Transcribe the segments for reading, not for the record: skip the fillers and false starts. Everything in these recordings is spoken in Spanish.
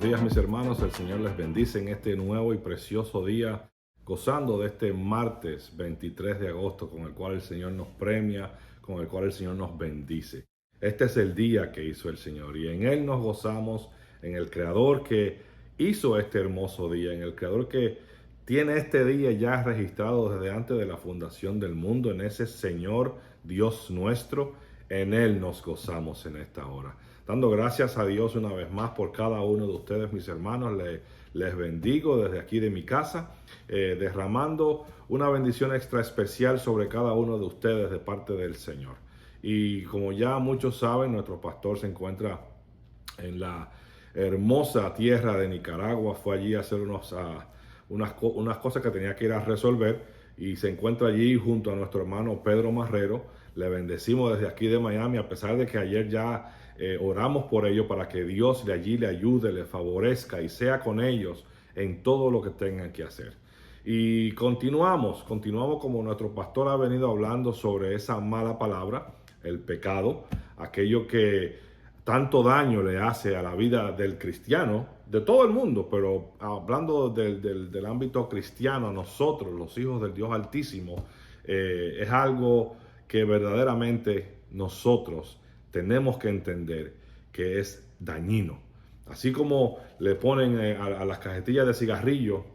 Buenos días, mis hermanos. El Señor les bendice en este nuevo y precioso día, gozando de este martes 23 de agosto, con el cual el Señor nos premia, con el cual el Señor nos bendice. Este es el día que hizo el Señor y en Él nos gozamos, en el Creador que hizo este hermoso día, en el Creador que tiene este día ya registrado desde antes de la fundación del mundo, en ese Señor Dios nuestro. En Él nos gozamos en esta hora. Dando gracias a Dios una vez más por cada uno de ustedes, mis hermanos. Les bendigo desde aquí de mi casa, derramando una bendición extra especial sobre cada uno de ustedes de parte del Señor. Y como ya muchos saben, nuestro pastor se encuentra en la hermosa tierra de Nicaragua. Fue allí a hacer unas cosas que tenía que ir a resolver y se encuentra allí junto a nuestro hermano Pedro Marrero. Le bendecimos desde aquí de Miami, a pesar de que ayer ya oramos por ellos para que Dios de allí le ayude, le favorezca y sea con ellos en todo lo que tengan que hacer. Y continuamos como nuestro pastor ha venido hablando sobre esa mala palabra, el pecado, aquello que tanto daño le hace a la vida del cristiano, de todo el mundo, pero hablando del ámbito cristiano, nosotros, los hijos del Dios Altísimo, es algo que verdaderamente nosotros tenemos que entender que es dañino. Así como le ponen a las cajetillas de cigarrillo,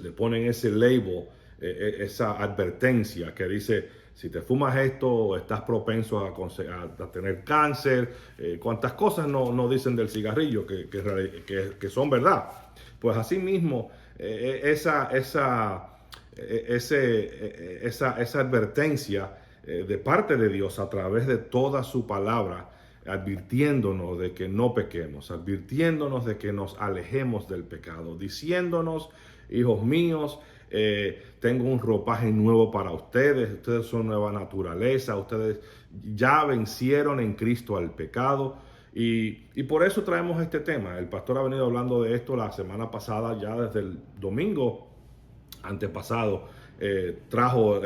le ponen ese label, esa advertencia que dice: si te fumas esto, estás propenso a tener cáncer. Cuántas cosas no dicen del cigarrillo que son verdad. Pues así mismo, esa advertencia de parte de Dios a través de toda su palabra, advirtiéndonos de que no pequemos, advirtiéndonos de que nos alejemos del pecado, diciéndonos: hijos míos, tengo un ropaje nuevo para ustedes, ustedes son nueva naturaleza, ustedes ya vencieron en Cristo al pecado. Y por eso traemos este tema. El pastor ha venido hablando de esto la semana pasada, ya desde el domingo antepasado, trajo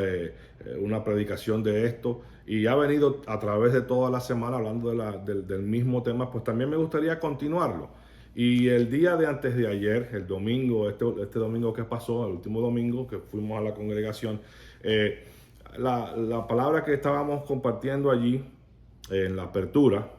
una predicación de esto y ha venido a través de toda la semana hablando del mismo tema. Pues también me gustaría continuarlo. Y el día de antes de ayer, el domingo, este domingo que pasó, el último domingo que fuimos a la congregación, la palabra que estábamos compartiendo allí en la apertura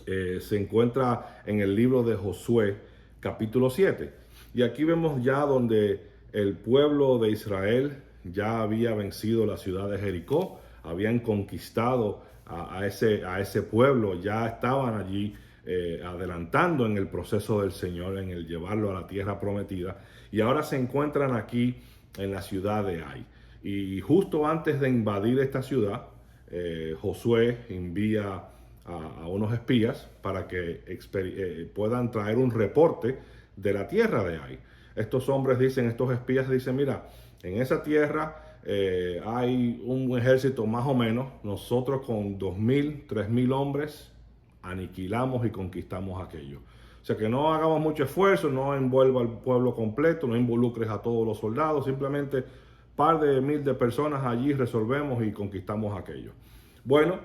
se encuentra en el libro de Josué, capítulo 7. Y aquí vemos ya donde el pueblo de Israel ya había vencido la ciudad de Jericó, habían conquistado a ese pueblo, ya estaban allí adelantando en el proceso del Señor, en el llevarlo a la tierra prometida, y ahora se encuentran aquí en la ciudad de Ai. Y justo antes de invadir esta ciudad, Josué envía a unos espías para que puedan traer un reporte de la tierra de Ai. Estos espías dicen: mira, en esa tierra hay un ejército más o menos, nosotros con 2,000, 3,000 hombres aniquilamos y conquistamos aquello. O sea, que no hagamos mucho esfuerzo, no envuelva al pueblo completo, no involucres a todos los soldados, simplemente par de mil de personas allí resolvemos y conquistamos aquello. Bueno,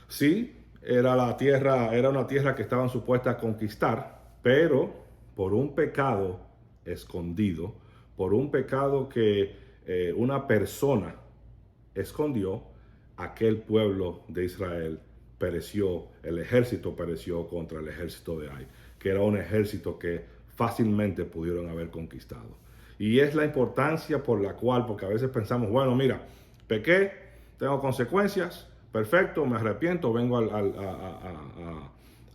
sí, era una tierra que estaban supuestas a conquistar, pero por un pecado escondido, por un pecado que una persona escondió, aquel pueblo de Israel pereció, el ejército pereció contra el ejército de Ai, que era un ejército que fácilmente pudieron haber conquistado. Y es la importancia por la cual, porque a veces pensamos: bueno, mira, pequé, tengo consecuencias, perfecto, me arrepiento, vengo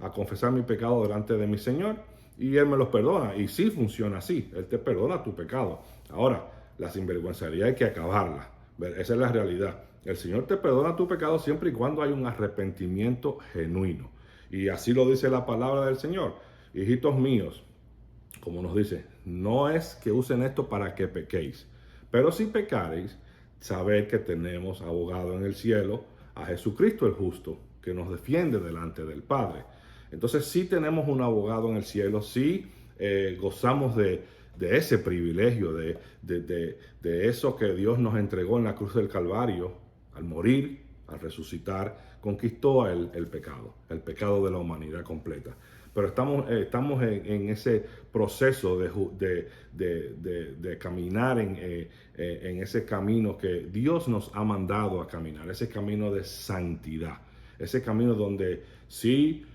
a confesar mi pecado delante de mi Señor y Él me los perdona. Y sí funciona así, Él te perdona tu pecado. Ahora, la sinvergüencería hay que acabarla. Esa es la realidad. El Señor te perdona tu pecado siempre y cuando hay un arrepentimiento genuino. Y así lo dice la palabra del Señor. Hijitos míos, como nos dice, no es que usen esto para que pequéis, pero si pecareis, sabed que tenemos abogado en el cielo, a Jesucristo el justo, que nos defiende delante del Padre. Entonces sí tenemos un abogado en el cielo, sí gozamos de ese privilegio, de eso que Dios nos entregó en la cruz del Calvario, al morir, al resucitar, conquistó el pecado de la humanidad completa. pero estamos en ese proceso de caminar en ese camino que Dios nos ha mandado a caminar, ese camino de santidad, ese camino donde sí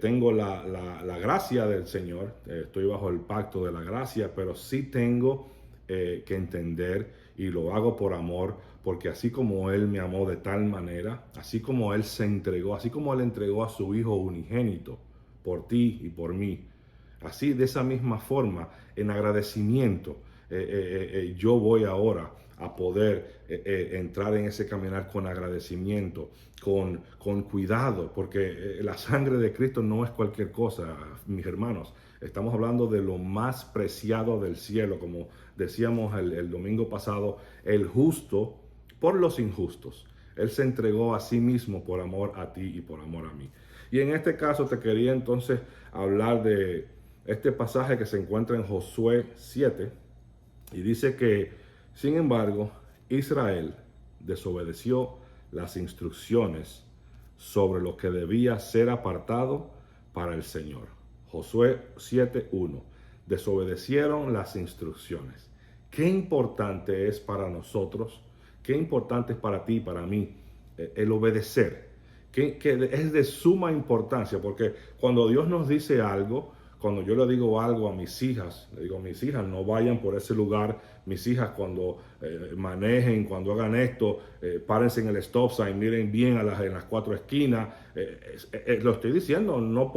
tengo la gracia del Señor, estoy bajo el pacto de la gracia, pero sí tengo que entender, y lo hago por amor, porque así como Él me amó de tal manera, así como Él se entregó, así como Él entregó a su Hijo unigénito por ti y por mí, así de esa misma forma, en agradecimiento, yo voy ahora a poder entrar en ese caminar con agradecimiento, con cuidado, porque la sangre de Cristo no es cualquier cosa, mis hermanos. Estamos hablando de lo más preciado del cielo, como decíamos el domingo pasado, el justo por los injustos. Él se entregó a sí mismo por amor a ti y por amor a mí. Y en este caso te quería entonces hablar de este pasaje que se encuentra en Josué 7 y dice que, sin embargo, Israel desobedeció las instrucciones sobre lo que debía ser apartado para el Señor. Josué 7:1. Desobedecieron las instrucciones. Qué importante es para nosotros, qué importante es para ti y para mí el obedecer, que es de suma importancia, porque cuando Dios nos dice algo, cuando yo le digo algo a mis hijas, le digo a mis hijas, no vayan por ese lugar, mis hijas cuando manejen, cuando hagan esto, párense en el stop sign, miren bien en las cuatro esquinas, lo estoy diciendo, no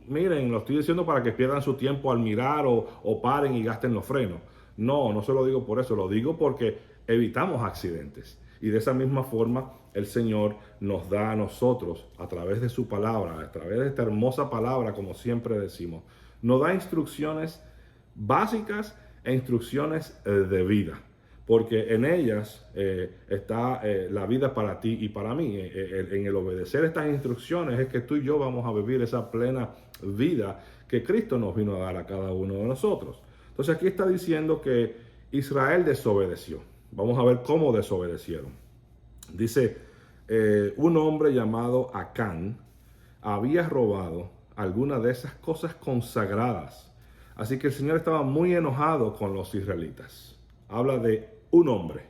miren, lo estoy diciendo para que pierdan su tiempo al mirar o paren y gasten los frenos. No se lo digo por eso, lo digo porque evitamos accidentes. Y de esa misma forma el Señor nos da a nosotros, a través de su palabra, a través de esta hermosa palabra, como siempre decimos, nos da instrucciones básicas e instrucciones de vida, porque en ellas está la vida para ti y para mí. En el obedecer estas instrucciones es que tú y yo vamos a vivir esa plena vida que Cristo nos vino a dar a cada uno de nosotros. Entonces aquí está diciendo que Israel desobedeció. Vamos a ver cómo desobedecieron. Dice, un hombre llamado Acán había robado algunas de esas cosas consagradas. Así que el Señor estaba muy enojado con los israelitas. Habla de un hombre.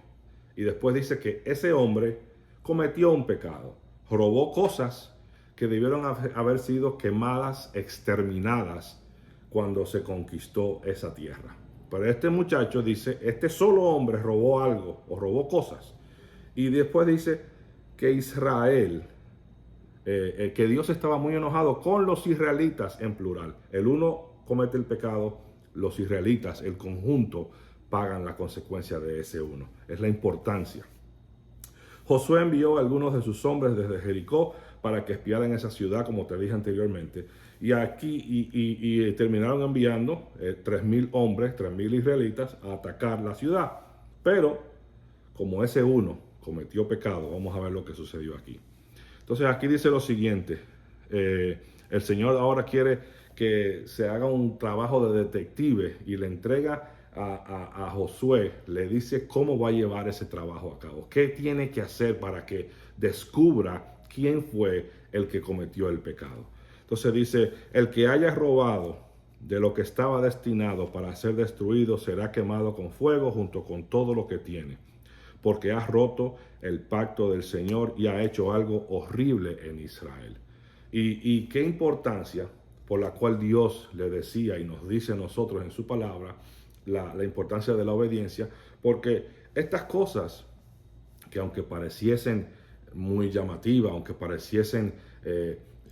Y después dice que ese hombre cometió un pecado. Robó cosas que debieron haber sido quemadas, exterminadas, cuando se conquistó esa tierra. Pero este muchacho dice, este solo hombre robó algo o robó cosas. Y después dice que Israel, que Dios estaba muy enojado con los israelitas en plural. El uno comete el pecado, los israelitas, el conjunto, pagan la consecuencia de ese uno. Es la importancia. Josué envió a algunos de sus hombres desde Jericó para que espiaran esa ciudad, como te dije anteriormente. Y aquí terminaron enviando 3,000 hombres, 3,000 israelitas a atacar la ciudad. Pero como ese uno cometió pecado, vamos a ver lo que sucedió aquí. Entonces aquí dice lo siguiente, el Señor ahora quiere que se haga un trabajo de detective y le entrega a Josué, le dice cómo va a llevar ese trabajo a cabo, qué tiene que hacer para que descubra quién fue el que cometió el pecado. Entonces dice, el que haya robado de lo que estaba destinado para ser destruido será quemado con fuego junto con todo lo que tiene, porque ha roto el pacto del Señor y ha hecho algo horrible en Israel. Y qué importancia por la cual Dios le decía y nos dice a nosotros en su palabra la importancia de la obediencia, porque estas cosas que aunque pareciesen muy llamativas, aunque pareciesen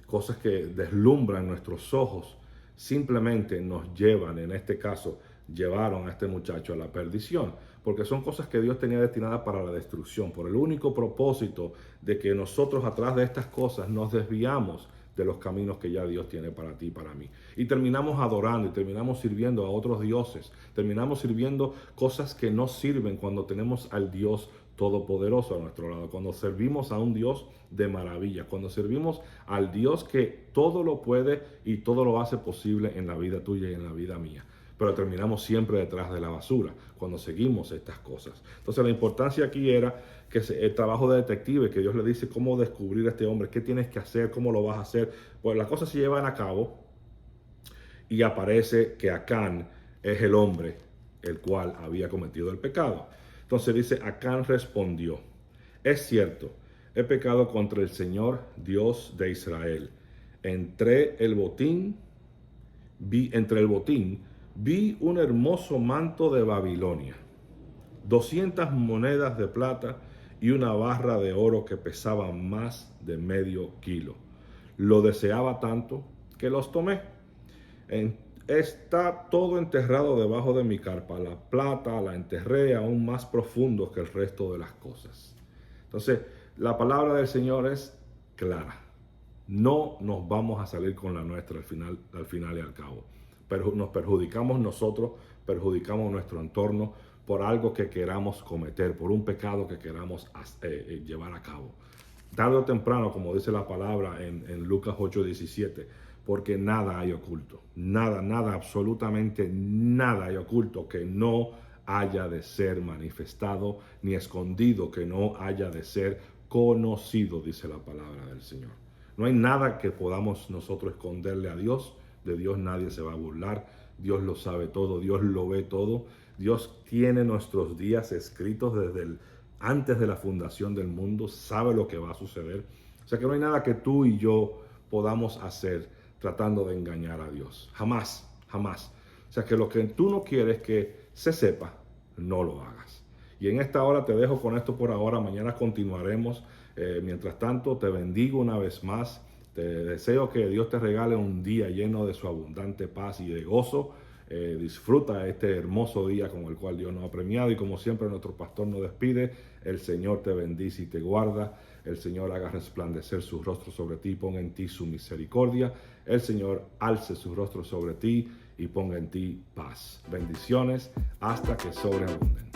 cosas que deslumbran nuestros ojos, simplemente nos llevan, en este caso, llevaron a este muchacho a la perdición, porque son cosas que Dios tenía destinadas para la destrucción, por el único propósito de que nosotros atrás de estas cosas nos desviamos de los caminos que ya Dios tiene para ti y para mí. Y terminamos adorando y terminamos sirviendo a otros dioses, terminamos sirviendo cosas que no sirven cuando tenemos al Dios Todopoderoso a nuestro lado, cuando servimos a un Dios de maravilla, cuando servimos al Dios que todo lo puede y todo lo hace posible en la vida tuya y en la vida mía. Pero terminamos siempre detrás de la basura cuando seguimos estas cosas. Entonces la importancia aquí era que el trabajo de detective, que Dios le dice cómo descubrir a este hombre, qué tienes que hacer, cómo lo vas a hacer. Pues las cosas se llevan a cabo y aparece que Acán es el hombre el cual había cometido el pecado. Entonces dice, Acán respondió, es cierto, he pecado contra el Señor Dios de Israel. Entre el botín vi un hermoso manto de Babilonia, 200 monedas de plata y una barra de oro que pesaba más de medio kilo. Lo deseaba tanto que los tomé. Está todo enterrado debajo de mi carpa. La plata la enterré aún más profundo que el resto de las cosas. Entonces, la palabra del Señor es clara. No nos vamos a salir con la nuestra al final y al cabo. Pero nos perjudicamos nosotros, perjudicamos nuestro entorno por algo que queramos cometer, por un pecado que queramos llevar a cabo. Tarde o temprano, como dice la palabra en Lucas 8:17, porque nada hay oculto, nada, absolutamente nada hay oculto que no haya de ser manifestado, ni escondido que no haya de ser conocido, dice la palabra del Señor. No hay nada que podamos nosotros esconderle a Dios. De Dios nadie se va a burlar. Dios lo sabe todo, Dios lo ve todo. Dios tiene nuestros días escritos desde antes de la fundación del mundo, sabe lo que va a suceder. O sea que no hay nada que tú y yo podamos hacer tratando de engañar a Dios. Jamás, jamás. O sea que lo que tú no quieres que se sepa, no lo hagas. Y en esta hora te dejo con esto por ahora. Mañana continuaremos. Mientras tanto, te bendigo una vez más. Te deseo que Dios te regale un día lleno de su abundante paz y de gozo. Disfruta este hermoso día con el cual Dios nos ha premiado. Y como siempre, nuestro pastor nos despide. El Señor te bendice y te guarda. El Señor haga resplandecer su rostro sobre ti y ponga en ti su misericordia. El Señor alce su rostro sobre ti y ponga en ti paz. Bendiciones hasta que sobreabunden.